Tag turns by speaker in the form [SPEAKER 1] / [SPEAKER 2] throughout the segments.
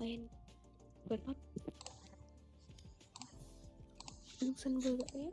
[SPEAKER 1] en vượt mất đứng sân vừa ấy.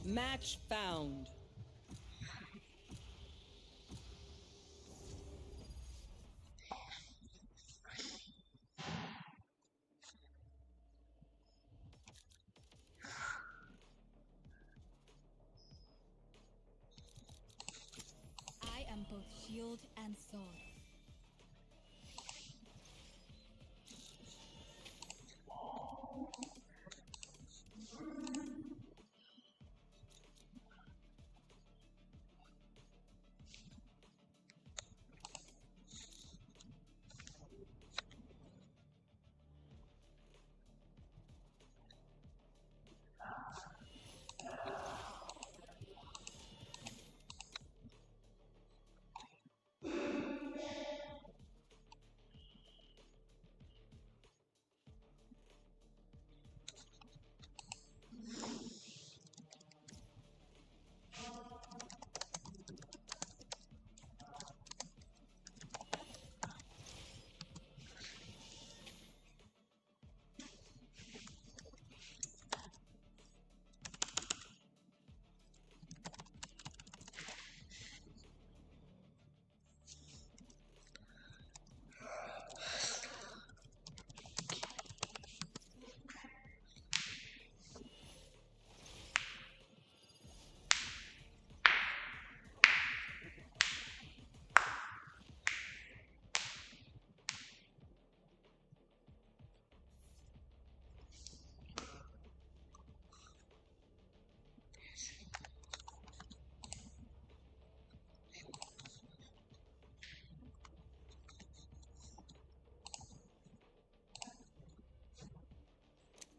[SPEAKER 2] Match found.
[SPEAKER 3] I am both shield and sword.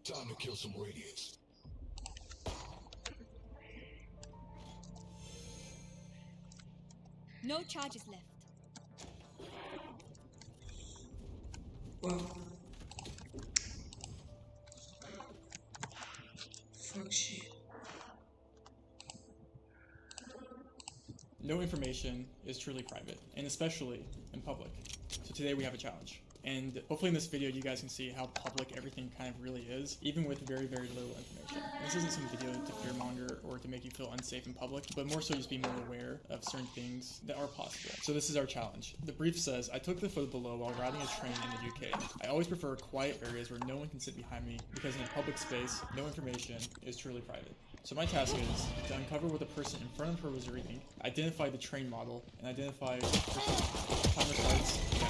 [SPEAKER 4] Time to kill some radiants.
[SPEAKER 3] No charges left.
[SPEAKER 5] Well, fuck shit.
[SPEAKER 6] No information is truly private, and especially in public. So today we have a challenge. And hopefully in this video you guys can see how public everything kind of really is, even with very, very little information. And this isn't some video to fearmonger or to make you feel unsafe in public, but more so just be more aware of certain things that are possible. So this is our challenge. The brief says, I took the photo below while riding a train in the UK. I always prefer quiet areas where no one can sit behind me, because in a public space, no information is truly private. So my task is to uncover what the person in front of her was reading, identify the train model, and identify timer starts. Yeah.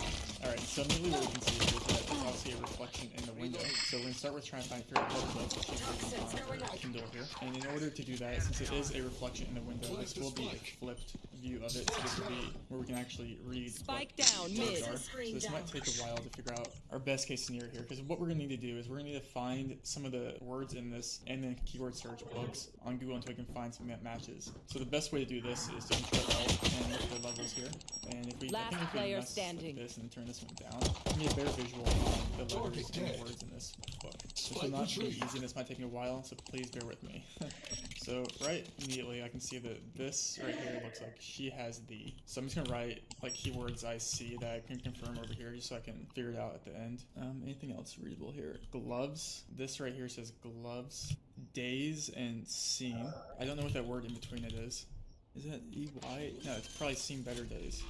[SPEAKER 6] Alright, so immediately what we can see is that there's obviously a reflection in the window. So we're going to start with trying to find what book that she's reading on Kindle here. And in order to do that, since it is a reflection in the window, this will be a flipped view of it. So this will be where we can actually read
[SPEAKER 2] Spike
[SPEAKER 6] what
[SPEAKER 2] down,
[SPEAKER 6] words
[SPEAKER 2] mid.
[SPEAKER 6] are. So this might take a while to figure out our best case scenario here, because what we're going to need to do is we're going to need to find some of the words in this and then keyword search books on Google until we can find some that matches. So the best way to do this is to Control Alt and look at the levels here. And if we,
[SPEAKER 2] Last
[SPEAKER 6] I think if we
[SPEAKER 2] player
[SPEAKER 6] mess
[SPEAKER 2] standing.
[SPEAKER 6] with this and turn this one down, we get a better visual on the letters and the words in this book. This will not be easy, and this might take me a while, so please bear with me. So right immediately I can see that this right here looks like she has the. So I'm just gonna write like keywords I see that I can confirm over here just so I can figure it out at the end. Anything else readable here? Gloves. This right here says gloves. Days and scene. I don't know what that word in between it is. Is that EY? No, it's probably seen better days.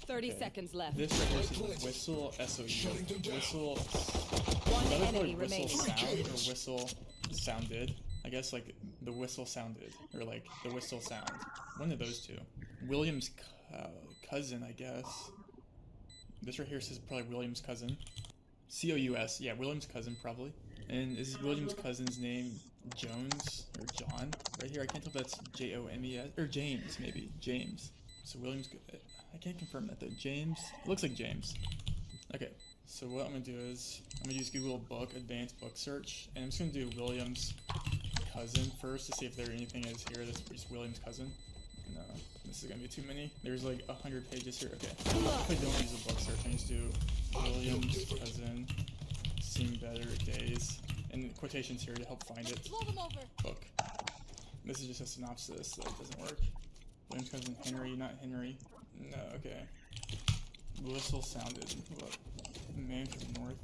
[SPEAKER 2] 30
[SPEAKER 6] Okay.
[SPEAKER 2] seconds left.
[SPEAKER 6] This right here says whistle SOU. Whistle.
[SPEAKER 2] One
[SPEAKER 6] Either
[SPEAKER 2] enemy
[SPEAKER 6] called whistle
[SPEAKER 2] remaining.
[SPEAKER 6] sound or whistle sounded. I guess like the whistle sounded or like the whistle sound. One of those two. William's cousin, I guess. This right here says probably William's cousin. COUS. Yeah, William's cousin probably. And is William's cousin's name Jones or John? Right here, I can't tell if that's JOMES or James maybe. James. So William's. I can't confirm that though. James. It looks like James. Okay. So what I'm gonna do is I'm gonna use Google Book Advanced Book Search, and I'm just gonna do William's cousin first to see if there anything is here that's just William's cousin. No, this is gonna be too many. There's like 100 pages here. Okay. If I don't use a book search, I just do William's cousin. Seen better days, and quotations here to help find it.
[SPEAKER 3] Blow them over.
[SPEAKER 6] Book. This is just a synopsis, so it doesn't work. William's cousin Henry, not Henry. No, okay. Whistle sounded. What? Man from the north.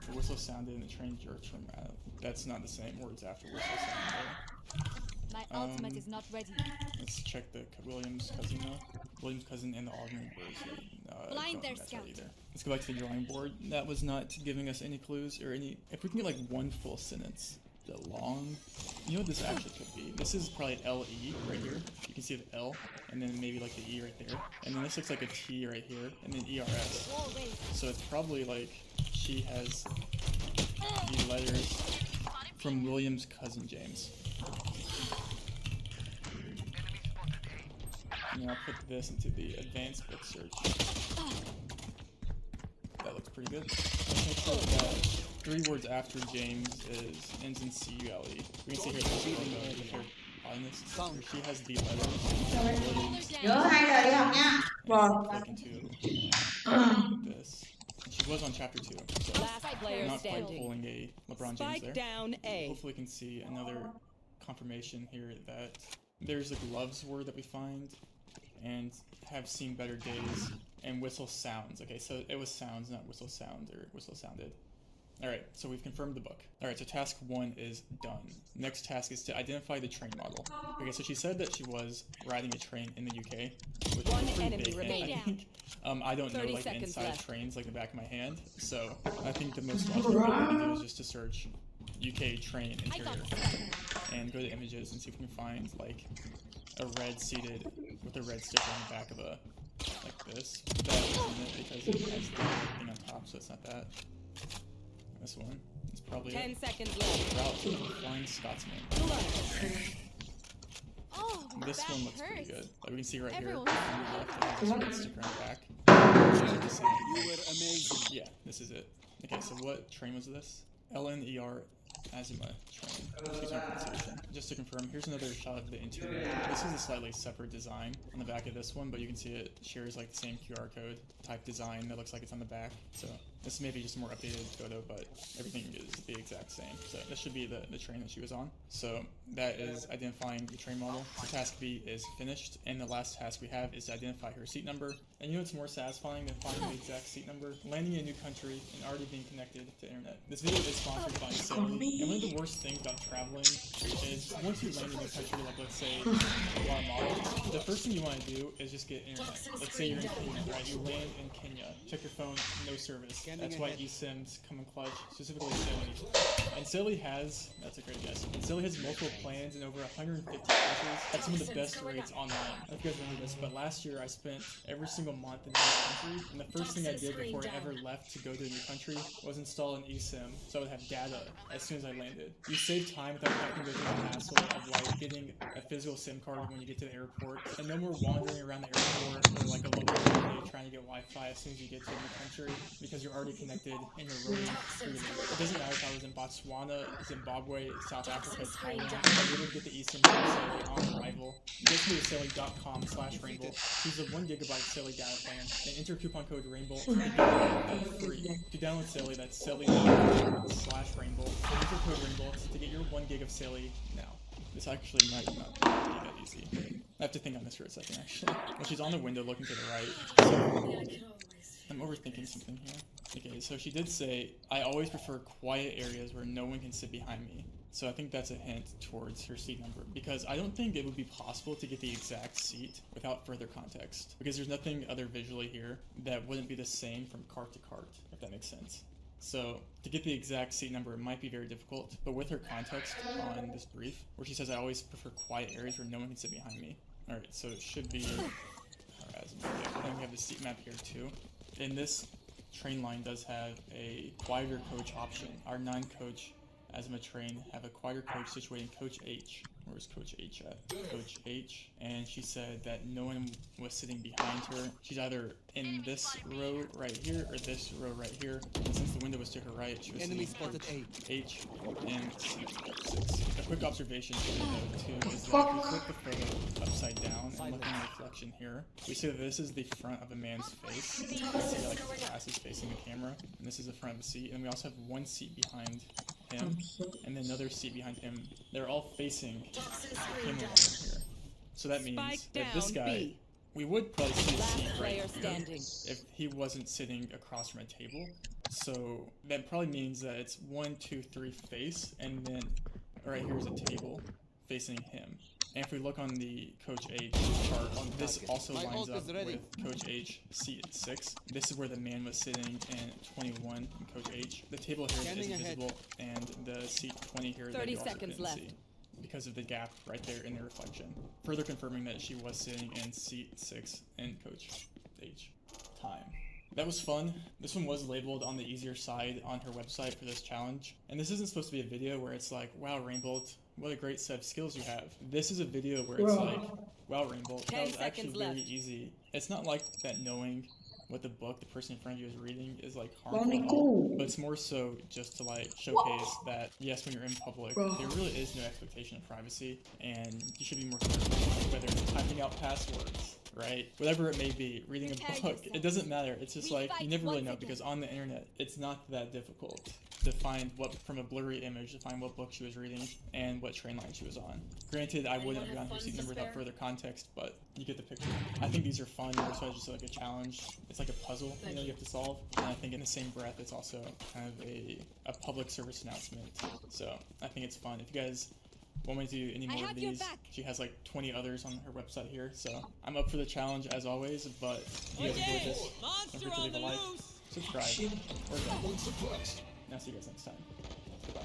[SPEAKER 6] The whistle sounded and the train jerked from out. That's not the same words after whistle sounded.
[SPEAKER 3] My ultimate is not ready.
[SPEAKER 6] Let's check the Williams cousin though. Williams cousin and the Auburn boys. No, I
[SPEAKER 3] Blind
[SPEAKER 6] don't
[SPEAKER 3] there,
[SPEAKER 6] think that's right
[SPEAKER 3] Scout.
[SPEAKER 6] either. Let's go back to the drawing board. That was not giving us any clues or any. If we can get like one full sentence. The long. You know what this actually could be? This is probably LE right here. You can see the L, and then maybe like the E right there. And then this looks like a T right here, and then ERS.
[SPEAKER 3] Wall raised.
[SPEAKER 6] So it's probably like she has the letters from William's cousin James. And then I'll put this into the advanced book search. That looks pretty good. Let's make sure that 3 words after James ends in CULE. We can see here she has the letters.
[SPEAKER 5] Nhớ 2 đời đi học nha. Vâng.
[SPEAKER 6] Click into this. She was on chapter 2, so
[SPEAKER 2] Last player
[SPEAKER 6] not quite
[SPEAKER 2] standing.
[SPEAKER 6] pulling a LeBron James
[SPEAKER 2] Spike
[SPEAKER 6] there.
[SPEAKER 2] down A.
[SPEAKER 6] Hopefully we can see another confirmation here that there's a gloves word that we find and have seen better days and whistle sounds. Okay, so it was sounds, not whistle sound or whistle sounded. Alright, so we've confirmed the book. Alright, so task 1 is done. Next task is to identify the train model. Okay, so she said that she was riding a train in the UK, which
[SPEAKER 2] One
[SPEAKER 6] is pretty
[SPEAKER 2] enemy
[SPEAKER 6] big, and
[SPEAKER 2] remaining.
[SPEAKER 6] I think, I don't know
[SPEAKER 2] 30
[SPEAKER 6] like the
[SPEAKER 2] seconds
[SPEAKER 6] inside
[SPEAKER 2] left.
[SPEAKER 6] of trains like the back of my hand, so I think the most logical thing to do is just to search UK train interior and go to images and see if we can find like a red seated with a red sticker on the back of a like this. That isn't it because it has the thing on top, so it's not that. This one. It's probably
[SPEAKER 2] 10
[SPEAKER 6] it.
[SPEAKER 2] seconds left.
[SPEAKER 6] Route to the Flying Scotsman.
[SPEAKER 3] Oh,
[SPEAKER 6] This
[SPEAKER 3] that
[SPEAKER 6] one looks
[SPEAKER 3] hurts.
[SPEAKER 6] pretty good. Like we can see right
[SPEAKER 3] Everyone-
[SPEAKER 6] here on the left, it has this red sticker on the back.
[SPEAKER 4] You were amazing.
[SPEAKER 6] Yeah, this is it. Okay, so what train was this? LNER Azima train. Excuse my pronunciation. Just to confirm, here's another shot of the interior. This is a slightly separate design on the back of this one, but you can see it shares like the same QR code type design that looks like it's on the back. So this may be just a more updated photo, but everything is the exact same. So this should be the train that she was on. So that is identifying the train model. So task B is finished, and the last task we have is to identify her seat number. And you know what's more satisfying than finding the exact seat number? Landing in a new country and already being connected to internet. This video is sponsored by Sony, and one of the worst things about traveling is once you land in a new country, like let's say Guatemala, the first thing you want to do is just get internet. Let's say you're in Kenya, right? You land in Kenya, check your phone, no service. That's why eSIMs come in clutch, specifically Silly. And Silly has, that's a great guess, and Silly has multiple plans in over 150 countries at some of the best rates online. I don't know if you guys remember this, but last year I spent every single month in a new country, and the first thing I did before I ever left to go to a new country was install an eSIM, so I would have data as soon as I landed. You save time without having to go through the hassle of like getting a physical SIM card when you get to the airport, and no more wandering around the airport or like a local area trying to get Wi-Fi as soon as you get to the country because you're already connected and you're roaming freely. It doesn't matter if I was in Botswana, Zimbabwe, South Africa, Thailand, I would able to get the eSIM from Silly on arrival. Go to Silly.com/rainbow, choose the 1 GB Silly data plan, and enter coupon code RAINBOW for free. To download Silly, that's Silly.com/rainbow, and enter code RAINBOW to get your 1 gig of Silly now. This actually might not be that easy. I have to think on this for a second, actually. Well, she's on the window looking to the right. So I'm overthinking something here. Okay, so she did say, I always prefer quiet areas where no one can sit behind me. So I think that's a hint towards her seat number, because I don't think it would be possible to get the exact seat without further context, because there's nothing other visually here that wouldn't be the same from cart to cart, if that makes sense. So to get the exact seat number, it might be very difficult, but with her context on this brief, where she says, I always prefer quiet areas where no one can sit behind me. Alright, so it should be, alright, then we have the seat map here too. And this train line does have a quieter coach option. Our non-coach Asthma train have a quieter coach situated in Coach H. Where's Coach H at? Coach H. And she said that no one was sitting behind her. She's either in this row right here or this row right here. And since the window was to her right, she was sitting in Coach H and C6. A quick observation here though too is that if we flip the photo upside down and look in the reflection here, we see that this is the front of a man's face. You can see like the glass is facing the camera, and this is the front of the seat. And we also have one seat behind him, and then another seat behind him. They're all facing the camera line here. So that means if this guy, we would probably see a seat right here if he wasn't sitting across from a table. So that probably means that it's 1, 2, 3 face, and then right here is a table facing him. And if we look on the Coach H chart, this also lines up with Coach H seat 6. This is where the man was sitting in 21 in Coach H. The table here is visible, and the seat 20 here that you also couldn't see because of the gap right there in the reflection. Further confirming that she was sitting in seat 6 in Coach H. Time. That was fun. This one was labeled on the easier side on her website for this challenge. And this isn't supposed to be a video where it's like, wow, Rainbow, what a great set of skills you have. This is a video where it's like, wow, Rainbow, that was actually very easy. It's not like that knowing what the book the person in front of you is reading is like harmful at all, but it's more so just to like showcase that yes, when you're in public, there really is no expectation of privacy, and you should be more careful, whether it's typing out passwords, right? Whatever it may be, reading a book, it doesn't matter. It's just like, you never really know, because on the internet, it's not that difficult to find what, from a blurry image, to find what book she was reading and what train line she was on. Granted, I wouldn't have gone her seat number without further context, but you get the picture. I think these are fun, more so just like a challenge. It's like a puzzle, you know, you have to solve. And I think in the same breath, it's also kind of a public service announcement. So I think it's fun. If you guys want me to do any more of these, she has like 20 others on her website here. So I'm up for the challenge as always, but if you guys enjoyed this, don't forget to leave a like, subscribe, or don't. And I'll see you guys next time. Goodbye.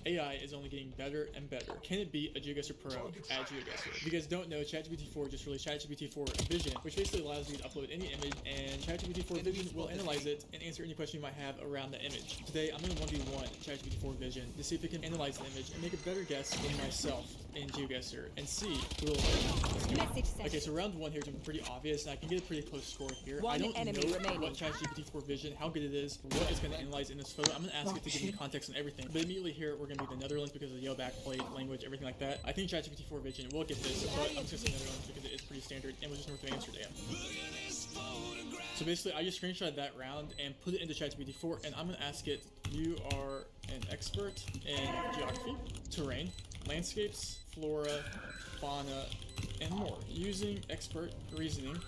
[SPEAKER 6] AI is only getting better and better. Can it beat a GeoGuessr Pro at GeoGuessr? If you guys don't know, ChatGPT-4 just released ChatGPT-4 Vision, which basically allows you to upload any image, and ChatGPT-4 Vision will analyze it and answer any question you might have around the image. Today, I'm going to 1v1 ChatGPT-4 Vision to see if it can analyze the image and make a better guess than myself in GeoGuessr, and see who will win. Okay, so round 1 here is pretty obvious, and I can get a pretty close score here. I don't know what ChatGPT-4 Vision, how good it is, what it's going to analyze in this photo. I'm going to ask it to give me context on everything, but immediately here, we're going to be the Netherlands because of the yellow backplate, language, everything like that. I think ChatGPT-4 Vision will get this, but I'm just going to say Netherlands because it is pretty standard, and we're just north of Amsterdam. So basically, I just screenshot that round and put it into ChatGPT-4, and I'm going to ask it, you are an expert in geography, terrain, landscapes, flora, fauna, and more. Using expert reasoning,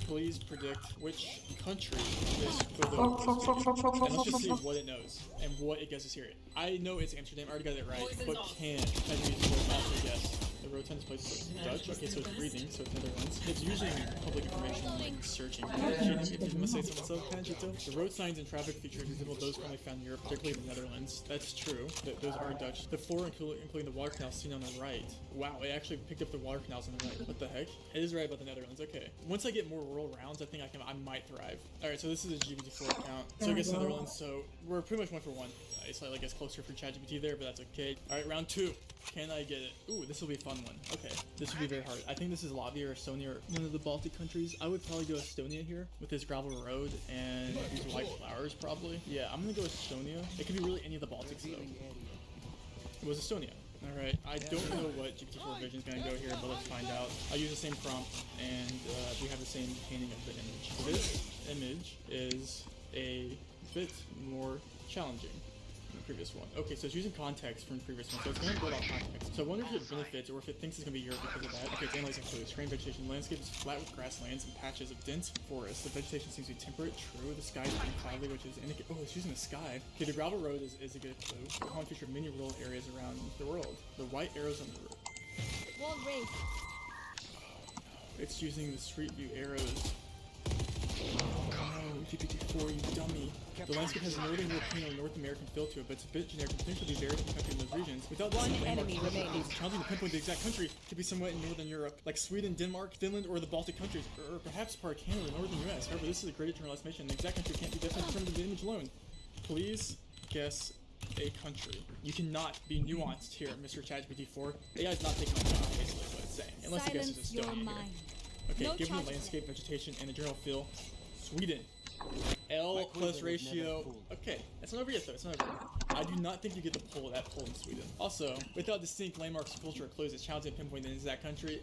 [SPEAKER 6] please predict which country this photo is. And let's just see what it knows and what it guesses here. I know it's Amsterdam, I already got it right, but can ChatGPT also guess the road 10 place. So it's Dutch. Okay, so it's breathing, so it's Netherlands. It's using public information like searching. If you must say so myself, kind of cheating. The road signs and traffic features resemble those commonly found in Europe, particularly the Netherlands. That's true. Those are Dutch. The floor, including the water canals seen on the right. Wow, it actually picked up the water canals on the right. What the heck? It is right about the Netherlands. Okay. Once I get more rural rounds, I think I might thrive. All right, so this is a GPT-4 account. So I guess Netherlands. So we're pretty much 1 for 1. It's like I guess closer for ChatGPT there, but that's okay. All right, round 2. Can I get it? Ooh, this will be a fun one. Okay, this will be very hard. I think this is Latvia or Estonia or one of the Baltic countries. I would probably go Estonia here with this gravel road and these white flowers probably. Yeah, I'm gonna go Estonia. It could be really any of the Baltics though. It was Estonia. Alright, I don't know what GPT-4 Vision is going to go here, but let's find out. I'll use the same prompt, and we have the same painting of the image. So this image is a bit more challenging than the previous one. Okay, so it's using context from the previous one, so it's going to build off context. So I wonder if it benefits or if it thinks it's going to be Europe because of that. Okay, it's analyzing clues. Screen vegetation. Landscape is flat with grasslands and patches of dense forest. The vegetation seems to be temperate. True. The sky is pretty cloudy, which is indicate. Oh, it's using the sky. Okay, the gravel road is a good clue. The common feature of many rural areas around the world. The white arrows on the road.
[SPEAKER 3] Wall raised.
[SPEAKER 6] It's using the street view arrows. No, GPT-4, you dummy. The landscape has a northern European or North American feel to it, but it's a bit generic and potentially vary from country in those regions. Without
[SPEAKER 2] One enemy remaining.
[SPEAKER 6] It's challenging to pinpoint the exact country. Could be somewhere in Northern Europe, like Sweden, Denmark, Finland, or the Baltic countries, or perhaps part of Canada or Northern US. However, this is a great general estimation. The exact country can't be definitely determined in the image alone. Please guess a country. You cannot be nuanced here, Mr. ChatGPT-4. AI is not taking my job, basically, what it's saying. Unless it guesses
[SPEAKER 3] Silence your
[SPEAKER 6] Estonia here.
[SPEAKER 3] mind.
[SPEAKER 6] Okay,
[SPEAKER 3] No
[SPEAKER 6] given the
[SPEAKER 3] charge
[SPEAKER 6] landscape, vegetation, and the general feel, Sweden. L plus ratio. Okay, that's not over yet though. It's not over yet. I do not think you get the pull that pull in Sweden. Also, without distinct landmarks, culture, or clues, it's challenging to pinpoint the exact country.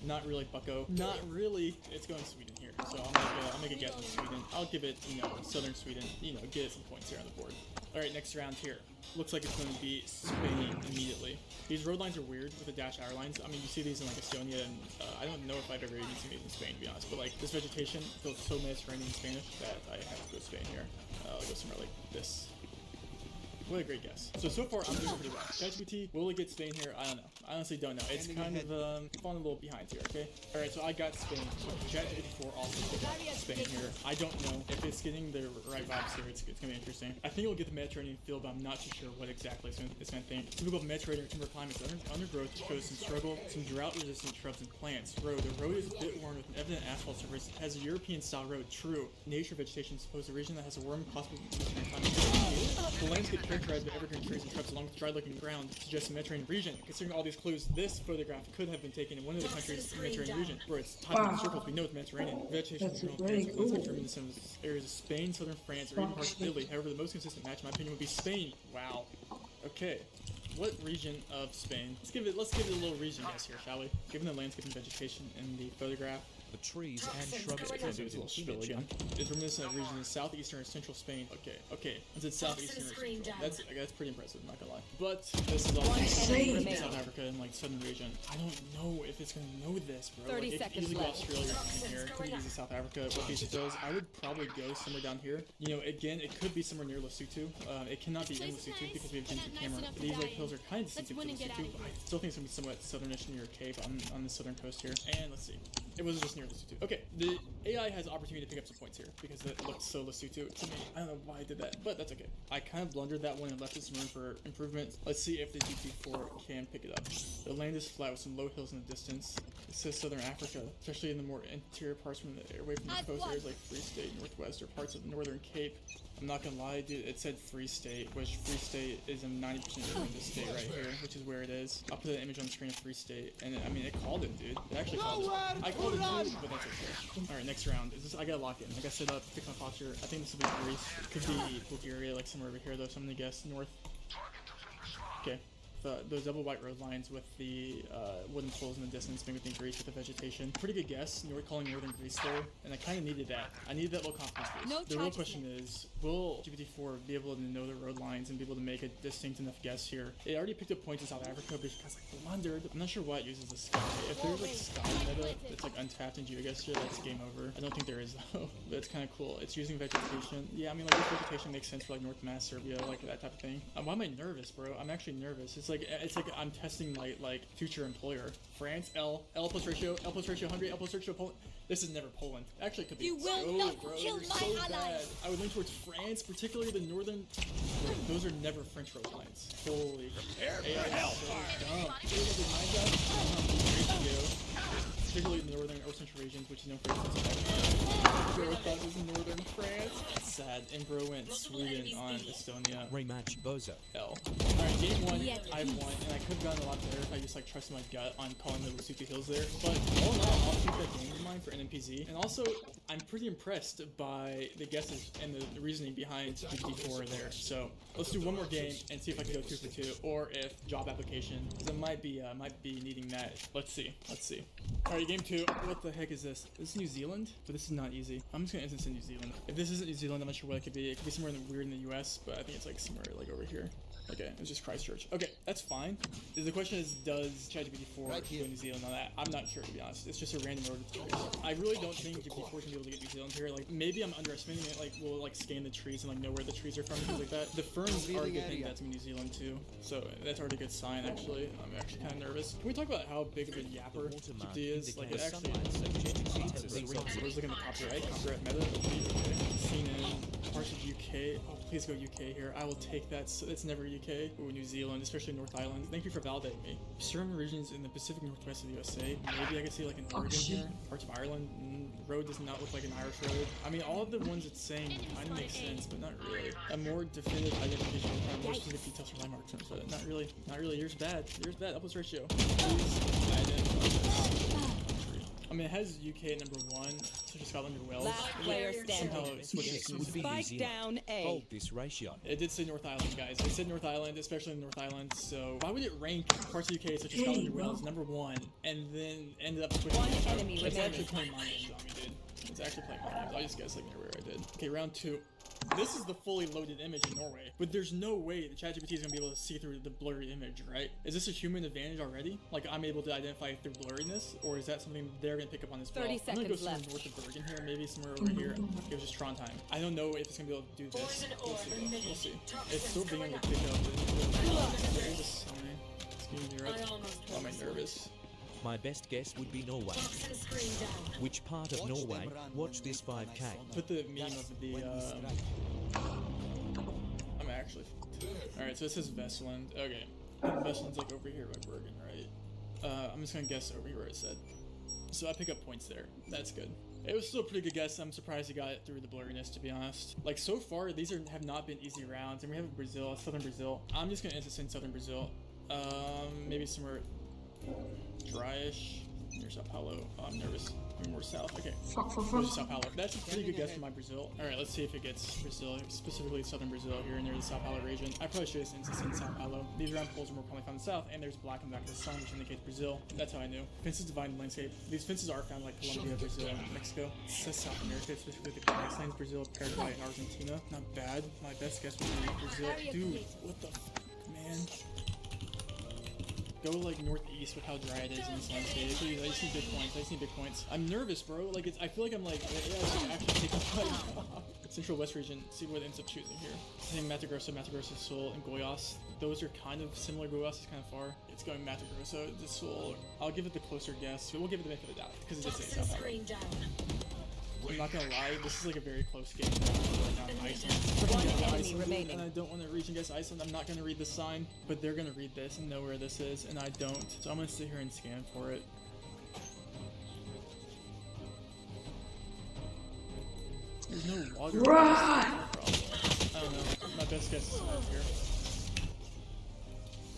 [SPEAKER 6] Not really, bucko. Not really. It's going Sweden here. So I'll make a guess in Sweden. I'll give it, southern Sweden. Get some points here on the board. All right, next round here. Looks like it's going to be Spain immediately. These road lines are weird with the dash hour lines. I mean, you see these in like Estonia, and I don't know if I've ever even seen these in Spain, to be honest. But like this vegetation feels so Mediterranean in Spanish that I have to go Spain here. I'll go somewhere like this. What a great guess. So far, I'm doing pretty well. ChatGPT, will it get Spain here? I don't know. I honestly don't know. It's kind of falling a little behind here, okay? Alright, so I got Spain. So ChatGPT-4 also picked up Spain here. I don't know if it's getting the right vibes here. It's gonna be interesting. I think it'll get the Mediterranean feel, but I'm not too sure what exactly it's gonna think. Typical Mediterranean timber climates. Undergrowth shows some struggle, some drought-resistant shrubs and plants. The road is a bit worn with an evident asphalt surface. It has a European-style road. True. Nature vegetation is supposed to a region that has a warm, possible climate. The landscape characterized by evergreen trees and shrubs along with dry-looking ground suggests a Mediterranean region. Considering all these clues, this photograph could have been taken in one of the countries' Mediterranean region, where it's typing in circles. We know it's Mediterranean. Vegetation is determined in some areas of Spain, southern France, or even parts of Italy. However, the most consistent match, in my opinion, would be Spain. Wow. Okay. What region of Spain? Let's give it a little region guess here, shall we? Given the landscape and vegetation in the photograph.
[SPEAKER 4] The trees and shrubs
[SPEAKER 6] Okay, do this little spill again. It's reminiscent of region in southeastern or central Spain. Okay. It's in southeastern or central. That's pretty impressive, not gonna lie. But this is all South Africa and like southern region. I don't know if it's gonna know this, bro.
[SPEAKER 2] 30
[SPEAKER 6] like, it could
[SPEAKER 2] seconds
[SPEAKER 6] easily go
[SPEAKER 2] left.
[SPEAKER 6] Australia in here. It could be easy South Africa. What these does, I would probably go somewhere down here. Again, it could be somewhere near Lesotho. It cannot be in Lesotho because we have Genji camera. These like hills are kind of distinctive to Lesotho, but I still think it's gonna be somewhat southernish near Cape on the southern coast here. And let's see. It wasn't just near Lesotho. Okay, the AI has opportunity to pick up some points here because it looked so Lesotho to me. I don't know why I did that, but that's okay. I kind of blundered that one and left it some room for improvement. Let's see if the GPT-4 can pick it up. The land is flat with some low hills in the distance. It says Southern Africa, especially in the more interior parts away from the coast areas like Free State, Northwest, or parts of the Northern Cape. I'm not gonna lie, dude, it said Free State, which Free State is in 90% of the state right here, which is where it is. I'll put an image on the screen of Free State, and it called it, dude. It actually called it. I called it too, but that's okay. Alright, next round. I gotta lock in. I gotta set up, fix my posture. I think this will be Greece. It could be Bulgaria, like somewhere over here though, so I'm gonna guess north. Okay. Those double white road lines with the wooden poles in the distance, maybe within Greece with the vegetation. Pretty good guess. Calling northern Greece there, and I kind of needed that. I needed that little confidence boost. The real question is, will GPT-4 be able to know the road lines and be able to make a distinct enough guess here? It already picked up points in South Africa because I blundered. I'm not sure why it uses the sky. If there's like sky meta that's like untapped in GeoGuessr, that's game over. I don't think there is though, but it's kind of cool. It's using vegetation. Yeah, I mean like this vegetation makes sense for like North Mass, Serbia, like that type of thing. Why am I nervous, bro? I'm actually nervous. It's It's like I'm testing my like future employer. France, L plus ratio Hungary, L plus ratio Poland. This is never Poland. Actually, it could be.
[SPEAKER 3] You will not
[SPEAKER 6] bro,
[SPEAKER 3] kill
[SPEAKER 6] you're
[SPEAKER 3] my
[SPEAKER 6] so
[SPEAKER 3] ally.
[SPEAKER 6] bad. I would lean towards France, particularly the northern. Those are never French road lines. Holy. AI is so dumb. Particularly in the northern or central regions, which is known for its Bro thought it was northern France. That's sad. And bro went Sweden on Estonia.
[SPEAKER 4] Rematch Bozo.
[SPEAKER 6] L. Alright, game 1, I won, and I could have gotten a lot better if I just like trusted my gut on calling the Lusuki Hills there. But all in all, I'll keep that game in mind for NMPZ. And also, I'm pretty impressed by the guesses and the reasoning behind GPT-4 there. So let's do one more game and see if I can go 2 for 2, or if job application, because I might be needing that. Let's see. Alright, game 2. What the heck is this? This is New Zealand, but this is not easy. I'm just gonna instance in New Zealand. If this isn't New Zealand, I'm not sure what it could be. It could be somewhere weird in the US, but I think it's like somewhere like over here. Okay, it's just Christchurch. Okay, that's fine. The question is, does ChatGPT-4 go New Zealand on that? I'm not sure, to be honest. It's just a random order of choice. I really don't think GPT-4 is gonna be able to get New Zealand here. Like, maybe I'm underestimating it. Like, we'll like scan the trees and like know where the trees are from and things like that. The ferns are a good thing that's in New Zealand too. So that's already a good sign, actually. I'm actually kind of nervous. Can we talk about how big of a yapper GPT is? Like, it actually was looking at the copyright meta. Okay. Seen in parts of UK. Oh, please go UK here. I will take that. So it's never UK. Ooh, New Zealand, especially North Island. Thank you for validating me. Certain regions in the Pacific Northwest of the USA. Maybe I could see like an Oregon here. Parts of Ireland. Road does not look like an Irish road. I mean, all of the ones it's saying kind of make sense, but not really. A more definitive identification will find more specific details for landmark terms, but not really. Not really. Yours bad. Upwards ratio. Please identify this. I mean, it has UK at number 1, such as Scotland or Wales.
[SPEAKER 2] Last player
[SPEAKER 6] Somehow
[SPEAKER 2] standing.
[SPEAKER 6] it switches to
[SPEAKER 2] Spike down A.
[SPEAKER 4] Hold this ratio.
[SPEAKER 6] It did say North Island, guys. It said North Island, especially in North Island. So why would it rank parts of UK such as Scotland or Wales number 1 and then ended up switching?
[SPEAKER 2] One enemy
[SPEAKER 6] It's
[SPEAKER 2] remaining.
[SPEAKER 6] actually playing my games on me, dude. It's actually playing my games. I'll just guess like where I did. Okay, round 2. This is the fully loaded image in Norway, but there's no way the ChatGPT is gonna be able to see through the blurry image, right? Is this a human advantage already? Like I'm able to identify through blurriness, or is that something they're gonna pick up on as well?
[SPEAKER 2] 30
[SPEAKER 6] I'm gonna go
[SPEAKER 2] seconds
[SPEAKER 6] somewhere
[SPEAKER 2] left.
[SPEAKER 6] north of Bergen here, maybe somewhere over here. It was just Trondheim. I don't know if it's gonna be able to do this. We'll see. It's still being able to pick up. There is a sign. Excuse me, right? Oh, am I nervous?
[SPEAKER 4] My best guess would be Norway. Which part of Norway? Watch this 5K.
[SPEAKER 6] Put the meme of the I'm actually alright, so this is Vestland. Okay. Vestland's like over here by Bergen, right? I'm just gonna guess over here where it said. So I pick up points there. That's good. It was still a pretty good guess. I'm surprised he got it through the blurriness, to be honest. Like so far, these have not been easy rounds, and we have Brazil, southern Brazil. I'm just gonna insist in southern Brazil. Maybe somewhere dryish near Sao Paulo. Oh, I'm nervous. Maybe more south. Okay. Close to Sao Paulo. That's a pretty good guess for my Brazil. Alright, let's see if it gets Brazil, specifically southern Brazil here near the Sao Paulo region. I probably should have insisted in Sao Paulo. These round poles are more commonly found in the south, and there's black in the back of the sun, which indicates Brazil. That's how I knew. Fences divide the landscape. These fences are found like Colombia, Brazil, and Mexico. It says South America, specifically the Iceland, Brazil, Paraguay, and Argentina. Not bad. My best guess would be Brazil. Dude, what the fuck, man? Go like northeast with how dry it is in this landscape. Please, I just need big points. I'm nervous, bro. Like I feel like I'm like actually taking Central West region. See what it ends up choosing here. I think Mato Grosso, Sul, and Goiás. Those are kind of similar. Goiás is kind of far. It's going Mato Grosso, the Sul. I'll give it the closer guess, but we'll give it the benefit of the doubt because it did say South Africa. I'm not gonna lie, this is like a very close game. Iceland, and I don't want to region guess Iceland. I'm not gonna read the sign, but they're gonna read this and know where this is, and I don't. So I'm gonna sit here and scan for it. There's no water. I don't know. My best guess is out here.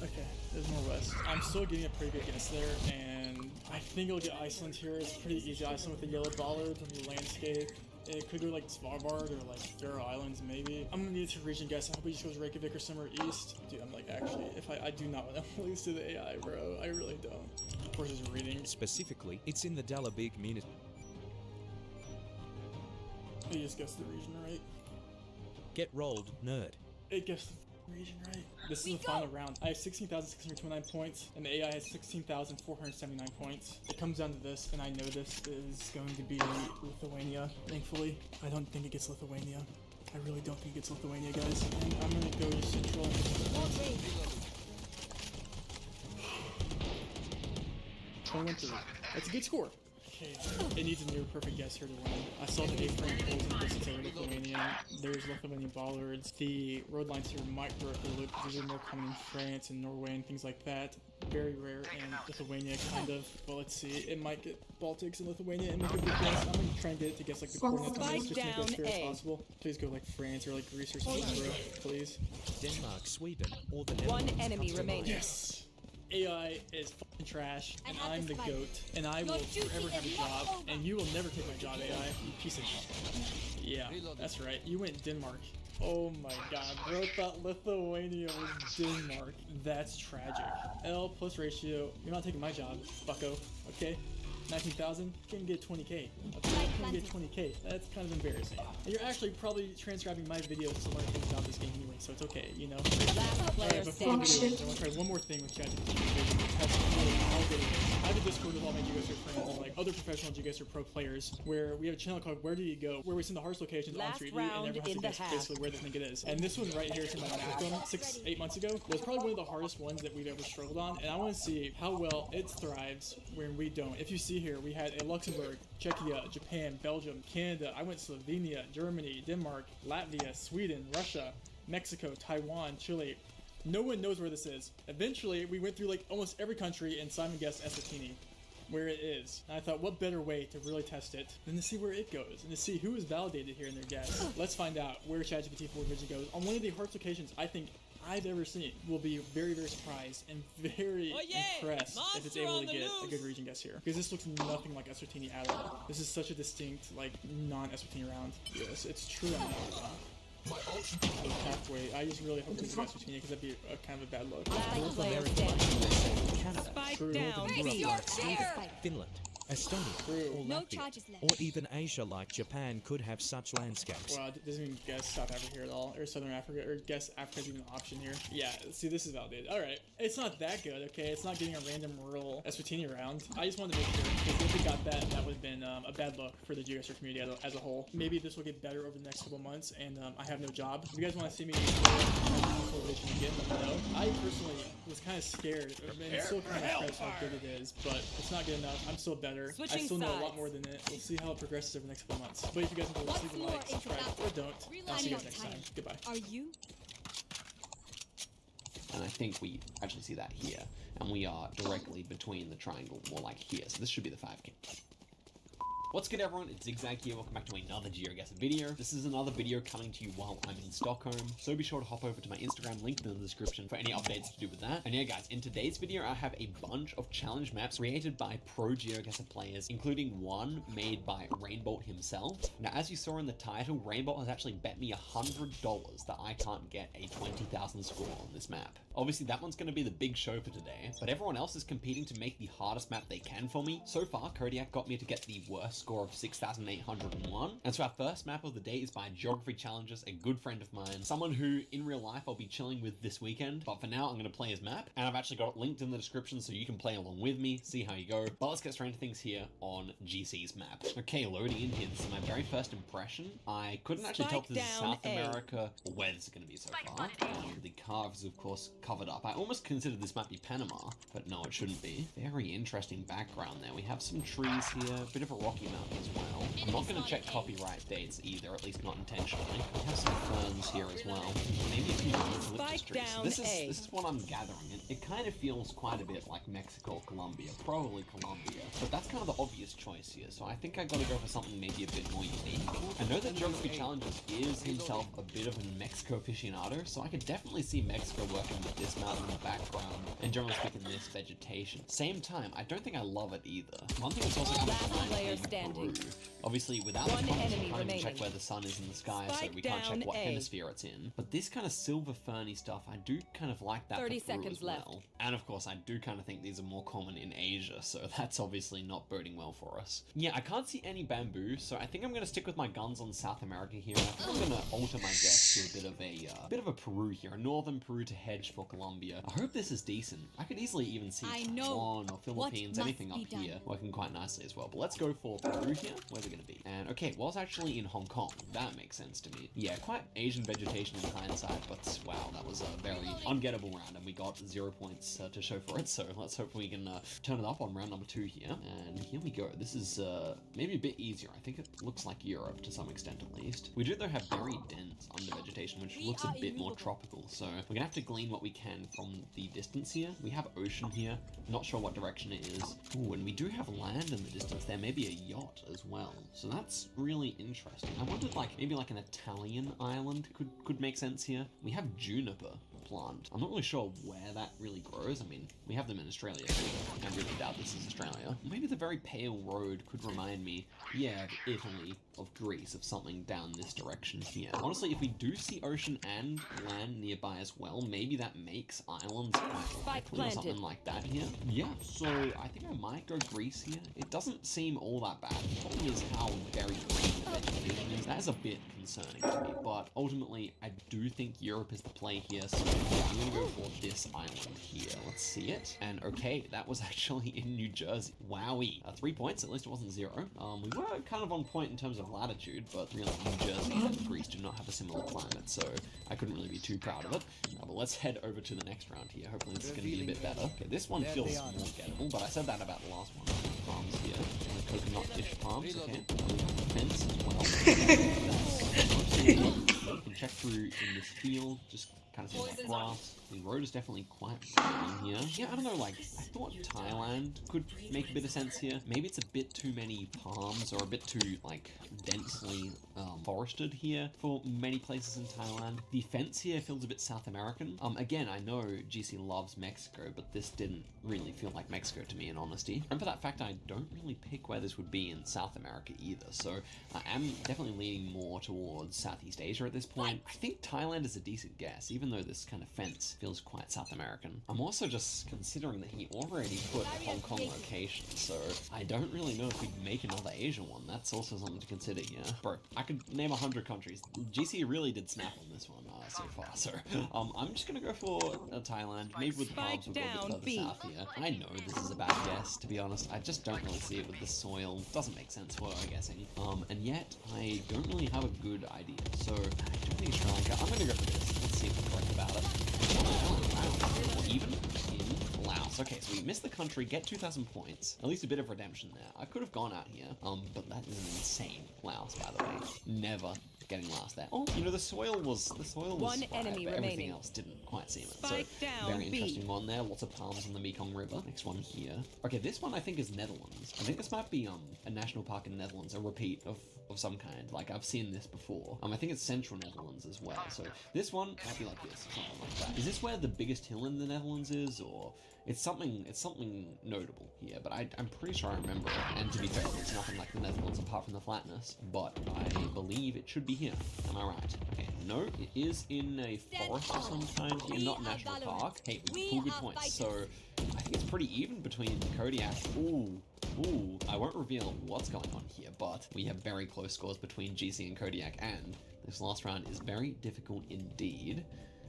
[SPEAKER 6] Okay, there's more west. I'm still getting a pretty good guess there, and I think it'll get Iceland here. It's pretty easy. Iceland with the yellow bollards and the landscape. It could go like Svalbard or like Faroe Islands maybe. I'm gonna need to region guess. I hope he just goes Reykjavik or somewhere east. Dude, I'm like actually, if I do not want to lose to the AI, bro. I really don't. Of course, it's reading.
[SPEAKER 4] Specifically, it's in the Dalabig Minute.
[SPEAKER 6] I just guessed the region right.
[SPEAKER 4] Get rolled, nerd.
[SPEAKER 6] It guessed the region right. This is the final round. I have 16,629 points, and the AI has 16,479 points. It comes down to this, and I know this is going to be Lithuania. Thankfully, I don't think it gets Lithuania. I really don't think it gets Lithuania, guys. And I'm gonna go to Central. 21-3. That's a good score. Okay, it needs a near perfect guess here to win. I saw the A-frame polls and distance over Lithuanian. There's Lithuanian bollards. The road lines here might grow if they look. These are more common in France and Norway and things like that. Very rare in Lithuania, kind of. But let's see. It might get Baltics and Lithuania and make a good guess. I'm gonna try and get it to guess like the coordinates on this, just to make it as fair as possible. Please go like France or like Greece or something, bro. Please.
[SPEAKER 4] Denmark, Sweden, or the
[SPEAKER 2] One
[SPEAKER 4] Netherlands.
[SPEAKER 2] enemy remaining.
[SPEAKER 6] Yes! AI is fucking trash, and
[SPEAKER 3] I have
[SPEAKER 6] I'm the
[SPEAKER 3] this fight.
[SPEAKER 6] goat, and I will forever have a job, and you will never take my job, AI, you piece of shit. Yeah, that's right, you went Denmark. Oh my god, bro thought Lithuania was Denmark. That's tragic. L plus ratio, you're not taking my job, bucko, okay? 19,000, can get 20k. Okay, can get 20k. That's kind of embarrassing. And you're actually probably transcribing my videos to learn things about this game anyway, so it's okay, you know?
[SPEAKER 2] Last player
[SPEAKER 6] Alright, before we
[SPEAKER 2] standing.
[SPEAKER 6] do, I want to try one more thing with ChatGPT. How good it is. I have a Discord with all my Geoguessr friends and like other professional Geoguessr pro players, where we have a channel called Where Do You Go, where we send the hardest locations on
[SPEAKER 2] Last
[SPEAKER 6] Street View, and
[SPEAKER 2] round
[SPEAKER 6] everyone has
[SPEAKER 2] in
[SPEAKER 6] to
[SPEAKER 2] the
[SPEAKER 6] guess
[SPEAKER 2] half.
[SPEAKER 6] basically where they think it is. And this one right here is in my math film 6-8 months ago was probably one of the hardest ones that we've ever struggled on, and I want to see how well it thrives when we don't. If you see here, we had a Luxembourg, Czechia, Japan, Belgium, Canada. I went Slovenia, Germany, Denmark, Latvia, Sweden, Russia, Mexico, Taiwan, Chile. No one knows where this is. Eventually, we went through like almost every country, and Simon guessed Eswatini, where it is. And I thought, what better way to really test it than to see where it goes and to see who is validated here in their guess. Let's find out where ChatGPT 4 Vision goes on one of the hardest locations I think I've ever seen. We'll be very, very surprised and very impressed if it's able to get a good region guess here. Because this looks nothing like Eswatini at all. This is such a distinct, like, non-Eswatini round. Yes, it's true I'm not wrong. Halfway. I just really hope this is Eswatini because that'd be a kind of a bad look.
[SPEAKER 2] Last
[SPEAKER 4] North
[SPEAKER 2] player
[SPEAKER 4] America,
[SPEAKER 2] standing.
[SPEAKER 4] USA, Canada,
[SPEAKER 2] Spike
[SPEAKER 6] True.
[SPEAKER 2] down.
[SPEAKER 4] Northern
[SPEAKER 2] B.
[SPEAKER 4] Europe like Sweden, Finland, Estonia,
[SPEAKER 6] True.
[SPEAKER 4] or
[SPEAKER 3] No
[SPEAKER 4] Latvia,
[SPEAKER 3] charges left.
[SPEAKER 4] or even Asia like Japan could have such landscapes.
[SPEAKER 6] Wow, it doesn't even guess South Africa here at all, or Southern Africa, or guess Africa's even an option here. Yeah, see, this is validated. Alright, it's not that good, okay? It's not getting a random rural Eswatini round. I just wanted to make sure, because if we got that, that would have been a bad look for the Geoguessr community as a whole. Maybe this will get better over the next couple months, and I have no job. If you guys want to see me again, let me know. I personally was kind of scared, and still kind of impressed how good it is, but it's not good enough. I'm still better. I still know a lot more than it. We'll see how it progresses over the next couple months. But if you guys enjoyed this, leave a like, subscribe, or don't. I'll see you guys next time. Goodbye.
[SPEAKER 3] Are you?
[SPEAKER 7] And I think we actually see that here, and we are directly between the triangle, more like here, so this should be the 5K. What's good, everyone? It's Zigzag here. Welcome back to another GeoGuessr video. This is another video coming to you while I'm in Stockholm, so be sure to hop over to my Instagram, linked in the description, for any updates to do with that. And yeah, guys, in today's video, I have a bunch of challenge maps created by pro GeoGuessr players, including one made by Rainbolt himself. Now, as you saw in the title, Rainbolt has actually bet me $100 that I can't get a 20,000 score on this map. Obviously, that one's going to be the big show for today, but everyone else is competing to make the hardest map they can for me. So far, Kodiak got me to get the worst score of 6,801. And so our first map of the day is by Geography Challenges, a good friend of mine, someone who in real life I'll be chilling with this weekend, but for now I'm going to play his map, and I've actually got it linked in the description so you can play along with me, see how you go. But let's get straight into things here on GC's map. Okay, loading in here. This is my very first impression. I couldn't actually tell if this is South America or where this is going to be so far. The carve is of course covered up. I almost considered this might be Panama, but no, it shouldn't be. Very interesting background there. We have some trees here, a bit of a rocky mountain as well. I'm not going to check copyright dates either, at least not intentionally. We have some ferns here as well. Maybe a few eucalyptus trees. So this is what I'm gathering. It kind of feels quite a bit like Mexico, Colombia, probably Colombia, but that's kind of the obvious choice here. So I think I got to go for something maybe a bit more unique. I know that Geography Challenges is himself a bit of a Mexico aficionado, so I could definitely see Mexico working with this mountain in the background, and generally speaking, this vegetation. Same time, I don't think I love it either. One thing that's also coming to mind is Peru. Obviously, without the comments, we can't even check where the sun is in the sky, so we can't check what hemisphere it's in. But this kind of silver ferny stuff, I do kind of like that
[SPEAKER 2] 30
[SPEAKER 7] for Peru
[SPEAKER 2] seconds
[SPEAKER 7] as well.
[SPEAKER 2] left.
[SPEAKER 7] And of course, I do kind of think these are more common in Asia, so that's obviously not boding well for us. Yeah, I can't see any bamboo, so I think I'm going to stick with my guns on South America here. I think I'm going to alter my guess to a bit of a Peru here, a northern Peru to hedge for Colombia. I hope this is decent. I could easily even see Taiwan or Philippines, anything up here, working quite nicely as well. But let's go for Peru here? Where's it gonna be? And okay, well, it's actually in Hong Kong. That makes sense to me. Yeah, quite Asian vegetation in hindsight, but wow, that was a very ungettable round, and we got 0 points to show for it. So let's hope we can turn it up on round number 2 here. And here we go. This is maybe a bit easier. I think it looks like Europe to some extent at least. We do though have very dense undervegetation, which looks a bit more tropical. So we're gonna have to glean what we can from the distance here. We have ocean here. Not sure what direction it is. Ooh, and we do have land in the distance. There may be a yacht as well. So that's really interesting. I wondered like maybe like an Italian island could make sense here. We have juniper plant. I'm not really sure where that really grows. I mean, we have them in Australia. I really doubt this is Australia. Maybe the very pale road could remind me, yeah, of Italy, of Greece, of something down this direction here. Honestly, if we do see ocean and land nearby as well, maybe that makes islands quite likely or something like that here. Yeah, so I think I might go Greece here. It doesn't seem all that bad. The problem is how very green the vegetation is. That is a bit concerning to me, but ultimately, I do think Europe is the play here, so yeah, I'm gonna go for this island here. Let's see it. And okay, that was actually in New Jersey. Wowie. 3 points, at least it wasn't 0. We were kind of on point in terms of latitude, but really New Jersey and Greece do not have a similar climate, so I couldn't really be too proud of it. But let's head over to the next round here. Hopefully this is going to be a bit better. Okay, this one feels more gettable, but I said that about the last one. Palms here. The coconut-ish palms, okay. Fence as well. You can check through in this field, just kind of seems like grass. The road is definitely quite long here. Yeah, I don't know, like, I thought Thailand could make a bit of sense here. Maybe it's a bit too many palms or a bit too, like, densely forested here for many places in Thailand. The fence here feels a bit South American. Again, I know GC loves Mexico, but this didn't really feel like Mexico to me, in honesty. And for that fact, I don't really pick where this would be in South America either, so I am definitely leaning more towards Southeast Asia at this point. I think Thailand is a decent guess, even though this kind of fence feels quite South American. I'm also just considering that he already put a Hong Kong location, so I don't really know if we'd make another Asian one. That's also something to consider here. Bro, I could name 100 countries. GC really did snap on this one so far, so I'm just gonna go for Thailand. Maybe with the palms we'll go a bit further south here. I know this is a bad guess, to be honest. I just don't really see it with the soil. Doesn't make sense for I'm guessing. And yet, I don't really have a good idea. So, I don't think Sri Lanka. I'm gonna go for this. Let's see if I'm correct about it. Wow. Even in Laos. Okay, so we missed the country, get 2,000 points. At least a bit of redemption there. I could have gone out here, but that is an insane Laos, by the way. Never getting last there. Oh, you know, the soil was
[SPEAKER 2] One
[SPEAKER 7] fine,
[SPEAKER 2] enemy
[SPEAKER 7] but everything
[SPEAKER 2] remaining.
[SPEAKER 7] else didn't quite seem it.
[SPEAKER 2] Spike
[SPEAKER 7] So,
[SPEAKER 2] down,
[SPEAKER 7] very
[SPEAKER 2] B.
[SPEAKER 7] interesting one there. Lots of palms on the Mekong River. Next one here. Okay, this one I think is Netherlands. I think this might be a national park in the Netherlands, a repeat of some kind. Like, I've seen this before. I think it's central Netherlands as well. So this one might be like this, something like that. Is this where the biggest hill in the Netherlands is, or it's something notable here, but I'm pretty sure I remember it. And to be fair, it's nothing like the Netherlands apart from the flatness, but I believe it should be here. Am I right? Okay, no, it is in a forest of some kind here, not a national park. Hey, we pull good points, so I think it's pretty even between Kodiak. Ooh, I won't reveal what's going on here, but we have very close scores between GC and Kodiak, and this last round is very difficult indeed.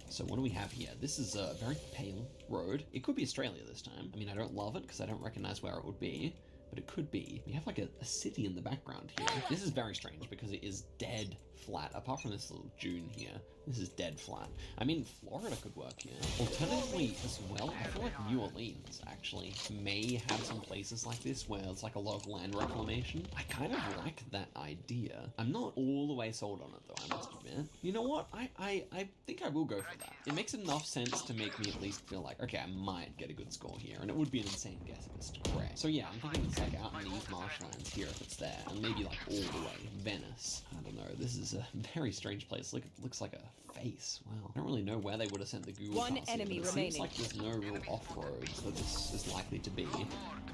[SPEAKER 7] So what do we have here? This is a very pale road. It could be Australia this time. I mean, I don't love it because I don't recognize where it would be, but it could be. We have like a city in the background here. This is very strange because it is dead flat, apart from this little dune here. This is dead flat. I mean, Florida could work here. Alternatively, as well, I feel like New Orleans actually may have some places like this where it's like a lot of land reclamation. I kind of like that idea. I'm not all the way sold on it though, I must admit. You know what? I think I will go for that. It makes enough sense to make me at least feel like, okay, I might get a good score here, and it would be an insane guess if it's correct. So yeah, I'm thinking it's like out in these marshlands here if it's there, and maybe like all the way Venice. I don't know. This is a very strange place. Looks like a face. Wow. I don't really know where they would have sent the Google
[SPEAKER 2] One
[SPEAKER 7] Pass here,
[SPEAKER 2] enemy
[SPEAKER 7] but it
[SPEAKER 2] remaining.
[SPEAKER 7] seems like there's no real off-roads that this is likely to be,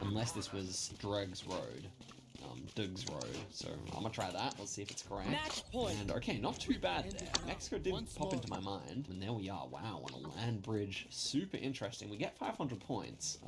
[SPEAKER 7] unless this was Drug's Road. Doug's Road. So I'm gonna try that. Let's see if it's correct.
[SPEAKER 2] Match point.
[SPEAKER 7] And okay, not too bad there. Mexico did pop into my mind, and there we are. Wow, on a land bridge. Super interesting. We get 500 points.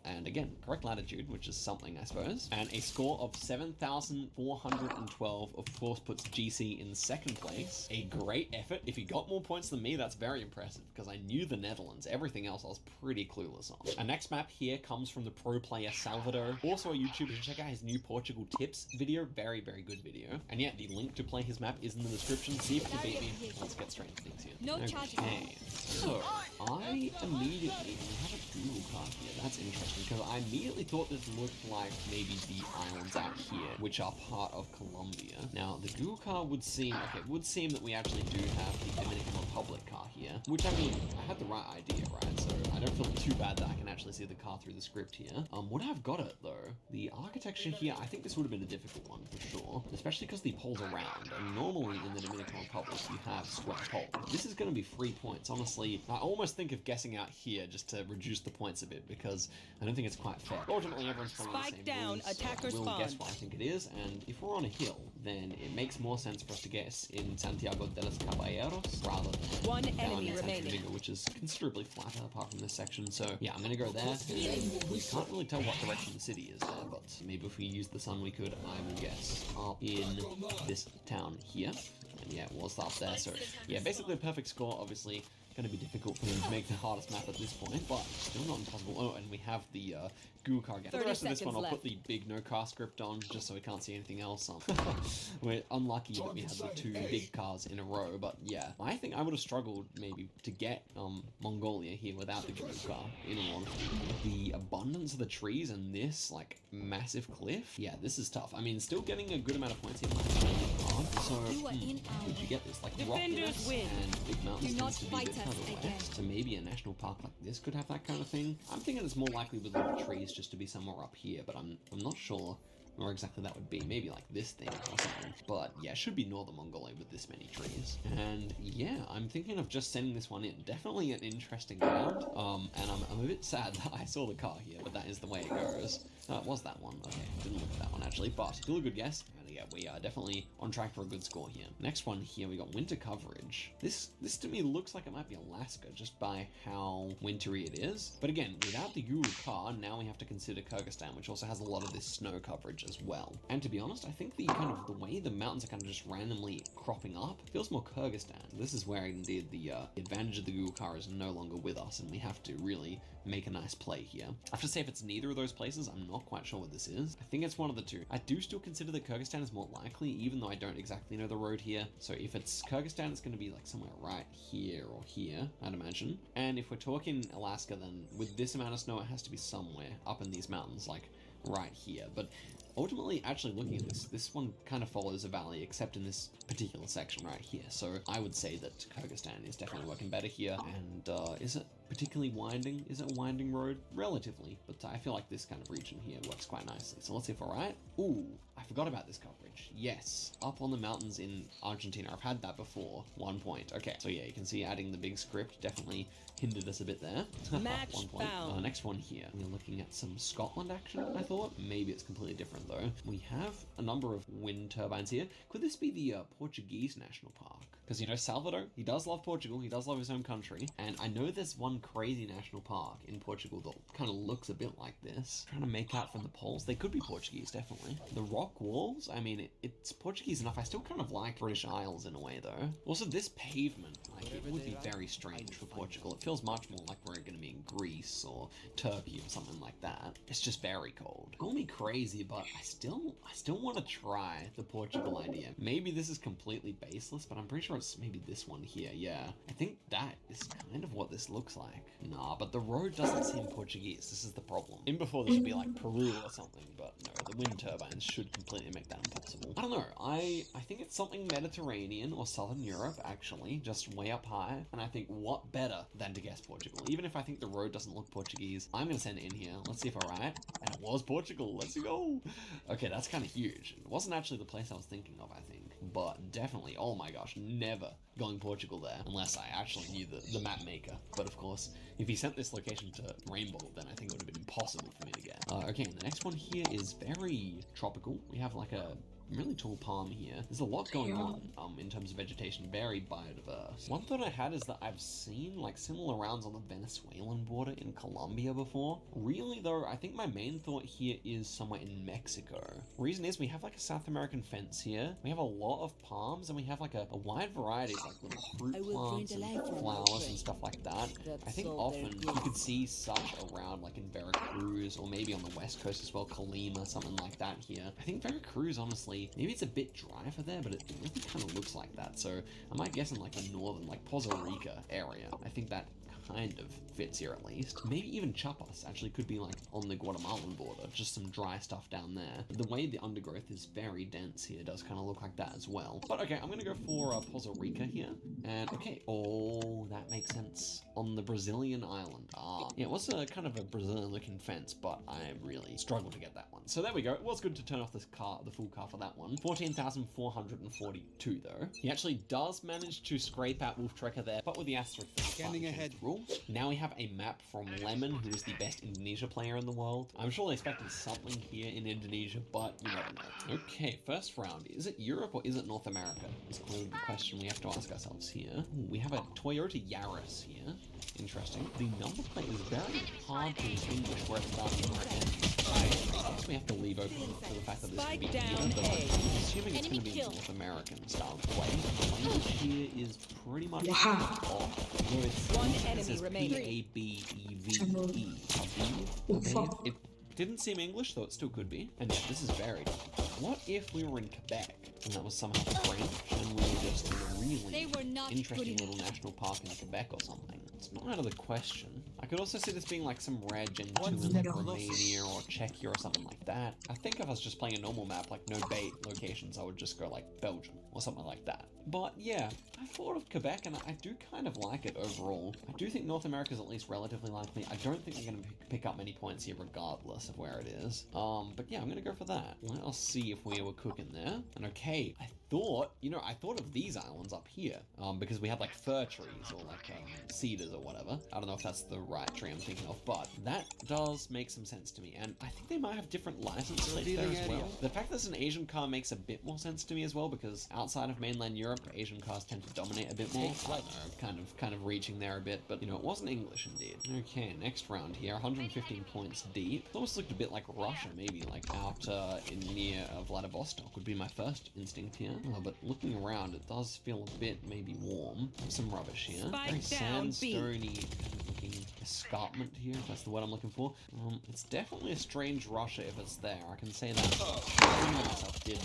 [SPEAKER 7] And again, correct latitude, which is something, I suppose. And a score of 7,412, of course, puts GC in second place. A great effort. If he got more points than me, that's very impressive, because I knew the Netherlands. Everything else I was pretty clueless on. Our next map here comes from the pro player Salvador. Also a YouTuber. Check out his new Portugal valuable tips video. Very, very good video. And yeah, the link to play his map is in the description. See if you can beat me. Let's get straight into things here.
[SPEAKER 3] No charges.
[SPEAKER 7] Okay, so I immediately have a Google card here. That's interesting because I immediately thought this looked like maybe the islands out here, which are part of Colombia. Now, the Google car would seem, okay, it would seem that we actually do have the Dominican Republic car here, which I mean, I had the right idea, right? So I don't feel too bad that I can actually see the car through the script here. Would I have got it though? The architecture here, I think this would have been a difficult one for sure, especially because the poles are round, and normally in the Dominican Republic you have square poles. This is going to be 3 points. Honestly, I almost think of guessing out here just to reduce the points a bit because I don't think it's quite fair. Ultimately, everyone's playing the same
[SPEAKER 2] down,
[SPEAKER 7] rules,
[SPEAKER 2] attacker
[SPEAKER 7] so we'll
[SPEAKER 2] spawn.
[SPEAKER 7] guess what I think it is, and if we're on a hill, then it makes more sense for us to guess in Santiago de los Caballeros rather than
[SPEAKER 2] One
[SPEAKER 7] down
[SPEAKER 2] enemy
[SPEAKER 7] in Santo
[SPEAKER 2] remaining.
[SPEAKER 7] Domingo, which is considerably flatter apart from this section. So yeah, I'm gonna go there. And we can't really tell what direction the city is there, but maybe if we use the sun we could. I will guess up in this town here. And yeah, it was up there. So yeah, basically a perfect score. Obviously going to be difficult for him to make the hardest map at this point, but still not impossible. Oh, and we have the Google car again. For the rest of this one, I'll put the big no car script on, just so we can't see anything else. We're unlucky that we had the 2 big cars in a row, but yeah, I think I would have struggled maybe to get Mongolia here without the Google car, in all honesty. The abundance of the trees and this, like, massive cliff, yeah, this is tough. I mean, still getting a good amount of points here might be really hard. So, would you get this? Like, rockiness and big mountains tends to be a bit further west, so maybe a national park like this could have that kind of thing. I'm thinking it's more likely with all the trees just to be somewhere up here, but I'm not sure where exactly that would be. Maybe like this thing or something. But yeah, it should be northern Mongolia with this many trees. And yeah, I'm thinking of just sending this one in. Definitely an interesting round. And I'm a bit sad that I saw the car here, but that is the way it goes. No, it was that one. Okay, didn't look at that one actually, but still a good guess. And yeah, we are definitely on track for a good score here. Next one here, we got winter coverage. This to me looks like it might be Alaska just by how wintry it is. But again, without the Google car, now we have to consider Kyrgyzstan, which also has a lot of this snow coverage as well. And to be honest, I think the way the mountains are kind of just randomly cropping up feels more Kyrgyzstan. This is where indeed the advantage of the Google car is no longer with us, and we have to really make a nice play here. I have to say, if it's neither of those places, I'm not quite sure what this is. I think it's one of the two. I do still consider that Kyrgyzstan is more likely, even though I don't exactly know the road here. So if it's Kyrgyzstan, it's going to be like somewhere right here or here, I'd imagine. And if we're talking Alaska, then with this amount of snow, it has to be somewhere up in these mountains, like right here. But ultimately, actually looking at this one kind of follows a valley, except in this particular section right here. So I would say that Kyrgyzstan is definitely working better here. And is it particularly winding? Is it a winding road? Relatively, but I feel like this kind of region here works quite nicely. So let's see if we're right. Ooh, I forgot about this coverage. Yes, up on the mountains in Argentina. I've had that before. 1 point. Okay, so yeah, you can see adding the big script definitely hindered us a bit there.
[SPEAKER 2] Match
[SPEAKER 7] 1 point.
[SPEAKER 2] found.
[SPEAKER 7] Next one here. We're looking at some Scotland action, I thought. Maybe it's completely different though. We have a number of wind turbines here. Could this be the Portuguese national park? Because, you know, Salvador, he does love Portugal, he does love his home country, and I know there's one crazy national park in Portugal that kind of looks a bit like this. Trying to make out from the poles. They could be Portuguese, definitely. The rock walls, I mean, it's Portuguese enough. I still kind of like British Isles in a way, though. Also, this pavement, like, it would be very strange for Portugal. It feels much more like we're going to be in Greece or Turkey or something like that. It's just very cold. Call me crazy, but I still want to try the Portugal idea. Maybe this is completely baseless, but I'm pretty sure it's maybe this one here. Yeah, I think that is kind of what this looks like. Nah, but the road doesn't seem Portuguese. This is the problem. In before this would be like Peru or something, but no, the wind turbines should completely make that impossible. I don't know. I think it's something Mediterranean or Southern Europe, actually, just way up high. And I think what better than to guess Portugal? Even if I think the road doesn't look Portuguese, I'm gonna send it in here. Let's see if I'm right. And it was Portugal. Let's go. Okay, that's kind of huge. It wasn't actually the place I was thinking of, I think, but definitely, oh my gosh, never going Portugal there unless I actually knew the map maker. But of course, if he sent this location to Rainbow, then I think it would have been impossible for me to get. Okay, and the next one here is very tropical. We have like a really tall palm here. There's a lot going on in terms of vegetation, very biodiverse. One thought I had is that I've seen like similar rounds on the Venezuelan border in Colombia before. Really though, I think my main thought here is somewhere in Mexico. Reason is we have like a South American fence here. We have a lot of palms and we have like a wide variety of like little fruit plants and flowers and stuff like that. I think often you could see such around like in Veracruz or maybe on the west coast as well, Colima, something like that here. I think Veracruz, honestly, maybe it's a bit dry for there, but it really kind of looks like that. So I might guess in like the northern, like Poza Rica area, I think that kind of fits here at least. Maybe even Chiapas actually could be like on the Guatemalan border, just some dry stuff down there. The way the undergrowth is very dense here does kind of look like that as well. But okay, I'm gonna go for Poza Rica here. And okay, oh, that makes sense. On the Brazilian island. Yeah, it was a kind of a Brazilian looking fence, but I really struggled to get that one. So there we go. It was good to turn off this car, the full car for that one. 14,442 though. He actually does manage to scrape out Wolf Trekker there, but with the asterisk scanning ahead rule. Now we have a map from Lemon, who is the best Indonesia player in the world. I'm sure they expected something here in Indonesia, but you never know. Okay, first round. Is it Europe or is it North America? Is clearly the question we have to ask ourselves here. Ooh, we have a Toyota Yaris here. Interesting. The number plate is very hard to distinguish where it's starting or ending. I guess we have to leave open for the fact that this could be here, but I'm assuming it's going to be a North American style of play. The language here is pretty much off.
[SPEAKER 2] One enemy remaining.
[SPEAKER 7] P-A-B-E-V-E. It didn't seem English, though it still could be. And yeah, this is varied. What if we were in Quebec and that was somehow French and we were just in a really interesting little national park in Quebec or something? It's not out of the question. I could also see this being like some rare Gen 2 in like Romania or Czechia or something like that. I think if I was just playing a normal map, like no bait locations, I would just go like Belgium or something like that. But yeah, I thought of Quebec and I do kind of like it overall. I do think North America is at least relatively likely. I don't think they're going to pick up many points here regardless of where it is. But yeah, I'm going to go for that. Let us see if we were cooking there. And okay, I thought of these islands up here because we had like fir trees or like cedars or whatever. I don't know if that's the right tree I'm thinking of, but that does make some sense to me. And I think they might have different license plates there as well. The fact that it's an Asian car makes a bit more sense to me as well, because outside of mainland Europe, Asian cars tend to dominate a bit more. I don't know, kind of reaching there a bit, but you know, it wasn't English indeed. Okay, next round here, 115 points deep. It almost looked a bit like Russia, maybe like out in near Vladivostok would be my first instinct here. But looking around, it does feel a bit maybe warm. Some rubbish here. Very sandstony looking escarpment here, if that's the word I'm looking for. It's definitely a strange Russia if it's there. I can say that. I myself did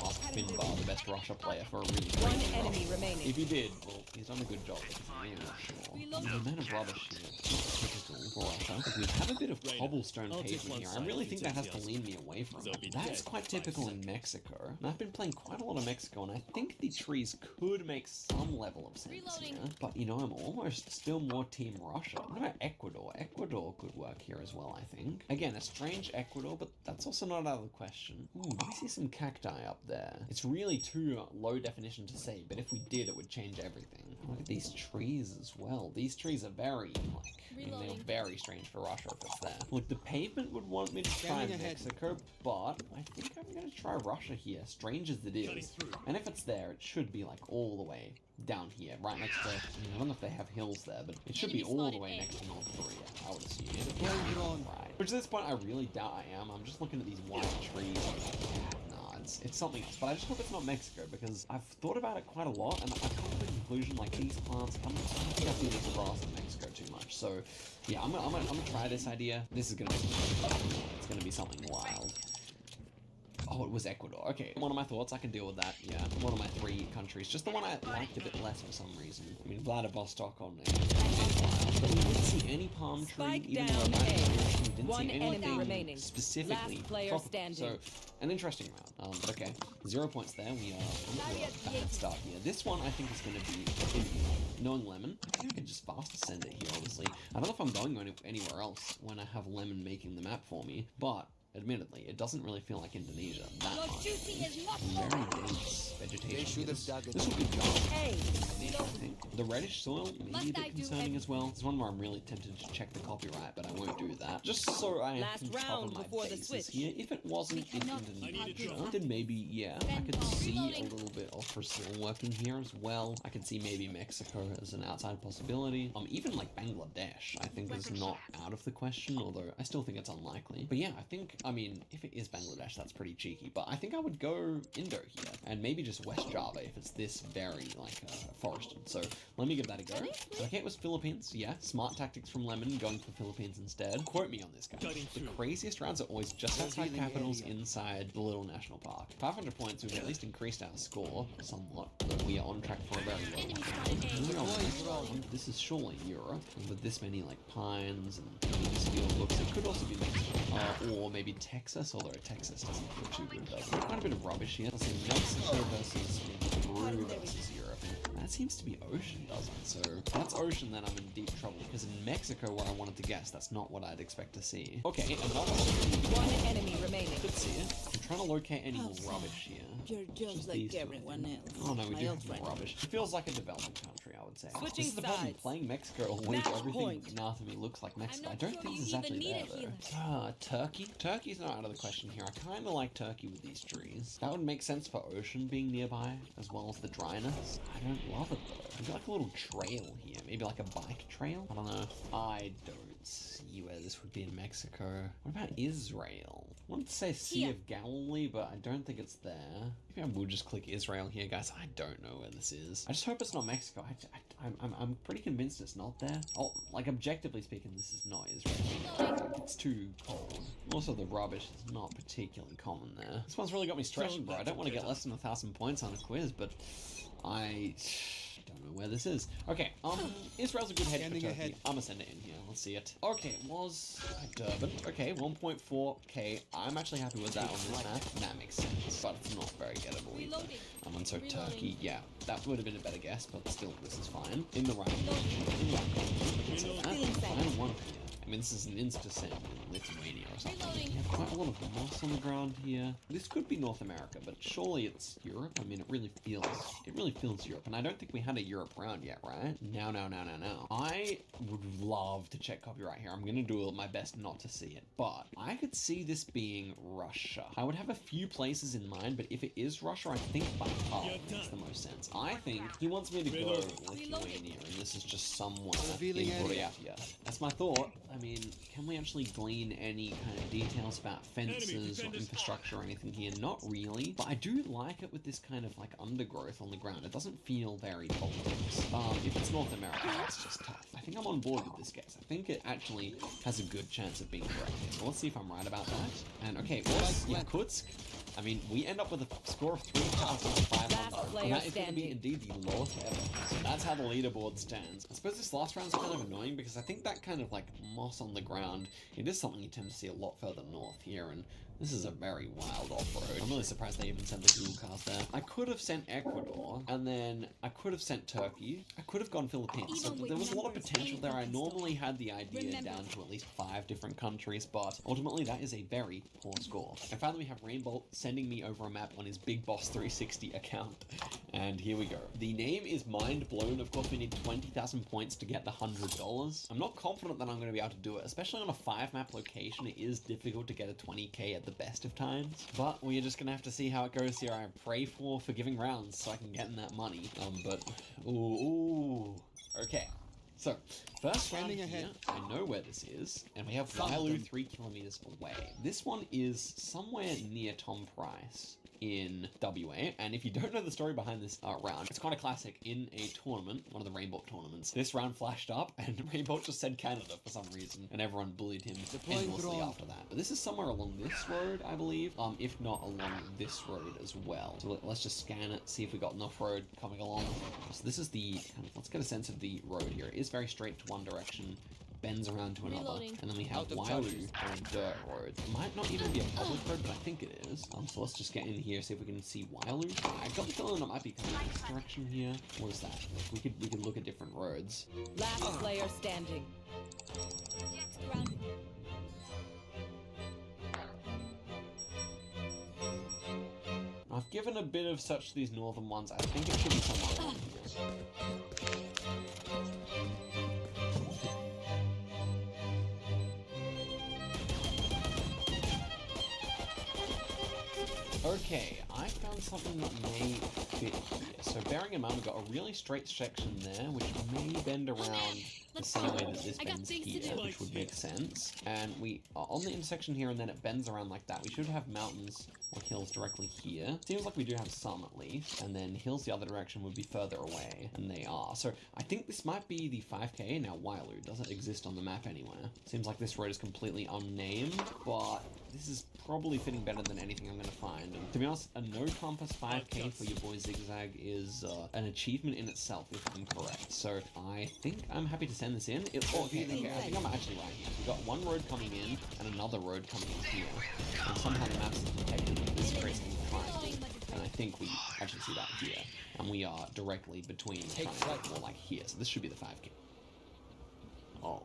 [SPEAKER 7] ask Finbar, the best Russia player, for a really strange enemy remaining. If he did, well, he's done a good job. I'm not sure. The amount of rubbish here is typical for Russia. We have a bit of cobblestone pavement here. I really think that has to lean me away from it. That's quite typical in Mexico. And I've been playing quite a lot of Mexico, and I think the trees could make some level of sense here. But, you know, I'm almost still more Team Russia. What about Ecuador? Ecuador could work here as well, I think. Again, a strange Ecuador, but that's also not out of the question. Ooh, I see some cacti up there. It's really too low definition to say, but if we did, it would change everything. Look at these trees as well. These trees are very, like, I mean, they're very strange for Russia if it's there. Look, the pavement would want me to try Mexico, but I think I'm going to try Russia here, strange as it is. And if it's there, it should be, like, all the way down here, right next to, I don't know if they have hills there, but it should be all the way next to North Korea, I would assume. Right. Which at this point, I really doubt I am. I'm just looking at these white trees. Nah, it's something else. But I just hope it's not Mexico, because I've thought about it quite a lot, and I've come to the conclusion, like, these plants, I don't think I feel the grass in Mexico too much. So, yeah, I'm gonna try this idea. This is gonna be, it's gonna be something wild. Oh, it was Ecuador. Okay, one of my thoughts, I can deal with that. Yeah, one of my 3 countries. Just the one I liked a bit less for some reason. I mean, Vladivostok on there. But we didn't see any palm tree, even though we didn't see anything specifically tropical. So, an interesting round. But okay, 0 points there. We are on to a bad start here. This one, I think, is going to be, knowing Lemon, I think I can just fast ascend it here, honestly. I don't know if I'm going anywhere else when I have Lemon making the map for me, but admittedly, it doesn't really feel like Indonesia that
[SPEAKER 3] Your
[SPEAKER 7] much.
[SPEAKER 3] duty is not
[SPEAKER 7] Very
[SPEAKER 3] over.
[SPEAKER 7] dense vegetation.
[SPEAKER 2] should have
[SPEAKER 7] This
[SPEAKER 2] dug it.
[SPEAKER 7] this will be gone.
[SPEAKER 3] Hey,
[SPEAKER 7] I think. The reddish soil may
[SPEAKER 3] Must
[SPEAKER 7] be a
[SPEAKER 3] I
[SPEAKER 7] bit
[SPEAKER 3] do
[SPEAKER 7] concerning as well. It's one where I'm really tempted to check the copyright, but I won't do that. Just so I
[SPEAKER 2] Last
[SPEAKER 7] can cover
[SPEAKER 2] round
[SPEAKER 7] my
[SPEAKER 2] before the
[SPEAKER 7] bases
[SPEAKER 2] switch.
[SPEAKER 7] here. If it wasn't
[SPEAKER 3] We
[SPEAKER 7] in
[SPEAKER 3] cannot
[SPEAKER 7] Indonesia,
[SPEAKER 3] keep
[SPEAKER 7] then maybe, yeah, I
[SPEAKER 3] Then
[SPEAKER 7] could
[SPEAKER 3] bomb.
[SPEAKER 7] see
[SPEAKER 3] Reloading.
[SPEAKER 7] a little bit of Brazil working here as well. I could see maybe Mexico as an outside possibility. Even like Bangladesh, I think is not out of the question, although I still think it's unlikely. But yeah, I mean, if it is Bangladesh, that's pretty cheeky. But I think I would go Indo here, and maybe just West Java if it's this very like forested. So let me give that a go. Okay, it was Philippines. Yeah, smart tactics from Lemon going for Philippines instead. Quote me on this, guy. The craziest rounds are always just outside capitals inside the little national park. 500 points, we've at least increased our score somewhat, but we are on track for a very low one. This is surely Europe, and with this many like pines and these field looks, it could also be Mexico, or maybe Texas, although Texas doesn't feel too good, does it? Quite a bit of rubbish here. Let's see, Mexico versus Peru versus Europe. That seems to be ocean, doesn't it? So if that's ocean, then I'm in deep trouble, because in Mexico, where I wanted to guess, that's not what I'd expect to see. Okay, another
[SPEAKER 2] One enemy remaining.
[SPEAKER 7] Could see it. I'm trying to locate any more rubbish here.
[SPEAKER 8] You're just like
[SPEAKER 7] these two, I
[SPEAKER 8] everyone
[SPEAKER 7] think.
[SPEAKER 8] else.
[SPEAKER 7] Oh no, we
[SPEAKER 8] My
[SPEAKER 7] do
[SPEAKER 8] old
[SPEAKER 7] have more
[SPEAKER 8] friend.
[SPEAKER 7] rubbish. It feels like a developing country, I would say.
[SPEAKER 2] Switching
[SPEAKER 7] This is the problem.
[SPEAKER 2] sides.
[SPEAKER 7] Playing Mexico always
[SPEAKER 2] Match
[SPEAKER 7] everything
[SPEAKER 2] point.
[SPEAKER 7] now to me looks like Mexico. I
[SPEAKER 3] not
[SPEAKER 7] don't
[SPEAKER 3] sure
[SPEAKER 7] think
[SPEAKER 3] you
[SPEAKER 7] this is
[SPEAKER 3] even
[SPEAKER 7] actually
[SPEAKER 3] need
[SPEAKER 7] there
[SPEAKER 3] a
[SPEAKER 7] though.
[SPEAKER 3] healer.
[SPEAKER 7] Turkey? Turkey's not out of the question here. I kind of like Turkey with these trees. That would make sense for ocean being nearby, as well as the dryness. I don't love it though. Maybe like a little trail here. Maybe like a bike trail? I don't know. I don't see where this would be in Mexico. What about Israel? I wanted to say Sea of Galilee, but I don't think it's there. Maybe I will just click Israel here, guys. I don't know where this is. I just hope it's not Mexico. I'm pretty convinced it's not there. Oh, like objectively speaking, this is not Israel. It's too cold. Also, the rubbish is not particularly common there. This one's really got me stretching, bro. I don't want to get less than 1,000 points on a quiz, but I don't know where this is. Okay, Israel's a good head for Turkey. I'm gonna send it in here. Let's see it. Okay, it was Durban. Okay, 1.4k. I'm actually happy with that on this map. That makes sense, but it's not very gettable either. And so Turkey, yeah, that would have been a better guess, but still, this is fine. In the right position. Fine one here. I mean, this is an insta-send in Lithuania or something. We have quite a lot of moss on the ground here. This could be North America, but surely it's Europe. I mean, it really feels Europe. And I don't think we had a Europe round yet, right? No. I would love to check copyright here. I'm gonna do my best not to see it, but I could see this being Russia. I would have a few places in mind, but if it is Russia, I think by far makes the most sense. I think he wants me to go Lithuania, and this is just somewhere in Buryatia. That's my thought. I mean, can we actually glean any kind of details about fences or infrastructure or anything here? Not really, but I do like it with this kind of like undergrowth on the ground. It doesn't feel very complex. If it's North America, that's just tough. I think I'm on board with this guess. I think it actually has a good chance of being correct here. So let's see if I'm right about that. And okay, it was Yakutsk. I mean, we end up with a score of 3,500. And that is going to be indeed the lowest ever. So that's how the leaderboard stands. I suppose this last round's kind of annoying because I think that kind of like moss on the ground, it is something you tend to see a lot further north here, and this is a very wild off-road. I'm really surprised they even sent the Google cast there. I could have sent Ecuador, and then I could have sent Turkey. I could have gone Philippines. So there was a lot of potential there. I normally had the idea down to at least 5 different countries, but ultimately that is a very poor score. I found that we have Rainbolt sending me over a map on his Big Boss 360 account. And here we go. The name is Mind Blown. Of course, we need 20,000 points to get the $100. I'm not confident that I'm going to be able to do it, especially on a 5-map location. It is difficult to get a 20k at the best of times, but we're just gonna have to see how it goes here. I pray for forgiving rounds so I can get in that money. Okay. So, first round here, I know where this is, and we have Wailu 3 kilometers away. This one is somewhere near Tom Price in WA, and if you don't know the story behind this round, it's kind of classic. In a tournament, one of the Rainbow tournaments, this round flashed up, and Rainbow just said Canada for some reason, and everyone bullied him endlessly after that. But this is somewhere along this road, I believe, if not along this road as well. So let's just scan it, see if we got enough road coming along. So this is the kind of, let's get a sense of the road here. It is very straight to one direction, bends around to another, and then we have Wailu on dirt road. It might not even be a public road, but I think it is. So let's just get in here, see if we can see Wailu. I got the feeling it might be coming this direction here. What is that? We could look at different roads.
[SPEAKER 2] Last player standing.
[SPEAKER 7] I've given a bit of search to these northern ones. I think it should be somewhere around here. Okay, I found something that may fit here. So bearing in mind, we've got a really straight section there, which may bend around the same way that this bends here, which would make sense. And we are on the intersection here, and then it bends around like that. We should have mountains or hills directly here. Seems like we do have some at least, and then hills the other direction would be further away, and they are. So I think this might be the 5K. Now, Wailu doesn't exist on the map anywhere. Seems like this road is completely unnamed, but this is probably fitting better than anything I'm going to find. And to be honest, a no compass 5K for your boy Zigzag is an achievement in itself, if I'm correct. So I think I'm happy to send this in. Okay, I think I'm actually right here. We've got one road coming in and another road coming in here. And somehow the map's detected this creates a triangle. And I think we actually see that here. And we are directly between the triangle, more like here. So this should be the 5K. Oh.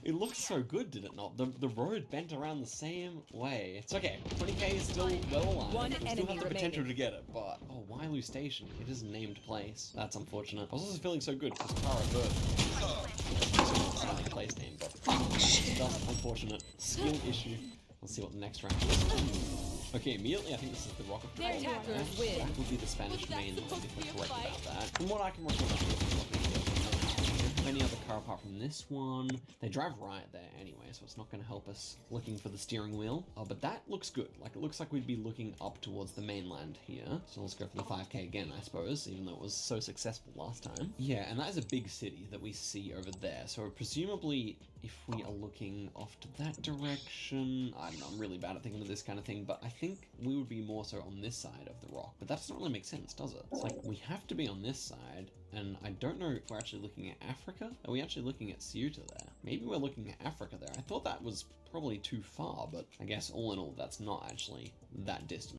[SPEAKER 7] It looks so good, did it not? The road bent around the same way. It's okay. 20K is still well aligned.
[SPEAKER 2] One
[SPEAKER 7] we still
[SPEAKER 2] enemy
[SPEAKER 7] have the potential
[SPEAKER 2] remaining.
[SPEAKER 7] to get it, but oh, Wailu Station. It is a named place. That's unfortunate. I was also feeling so good because Kara Bird. Place name, but that's unfortunate. Skill issue. Let's see what the next round is. Okay, immediately I think this is the rocket.
[SPEAKER 2] Their attackers win.
[SPEAKER 7] That would be the Spanish mainland if we're correct about that. From what I can recall, any other car apart from this one. They drive right there anyway, so it's not going to help us looking for the steering wheel. Oh, but that looks good. Like, it looks like we'd be looking up towards the mainland here. So let's go for the 5K again, I suppose, even though it was so successful last time. Yeah, and that is a big city that we see over there. So presumably, if we are looking off to that direction, I don't know, I'm really bad at thinking of this kind of thing, but I think we would be more so on this side of the rock. But that doesn't really make sense, does it? It's like, we have to be on this side, and I don't know if we're actually looking at Africa. Are we actually looking at Ceuta there? Maybe we're looking at Africa there. I thought that was probably too far, but I guess all in all, that's not actually that distant.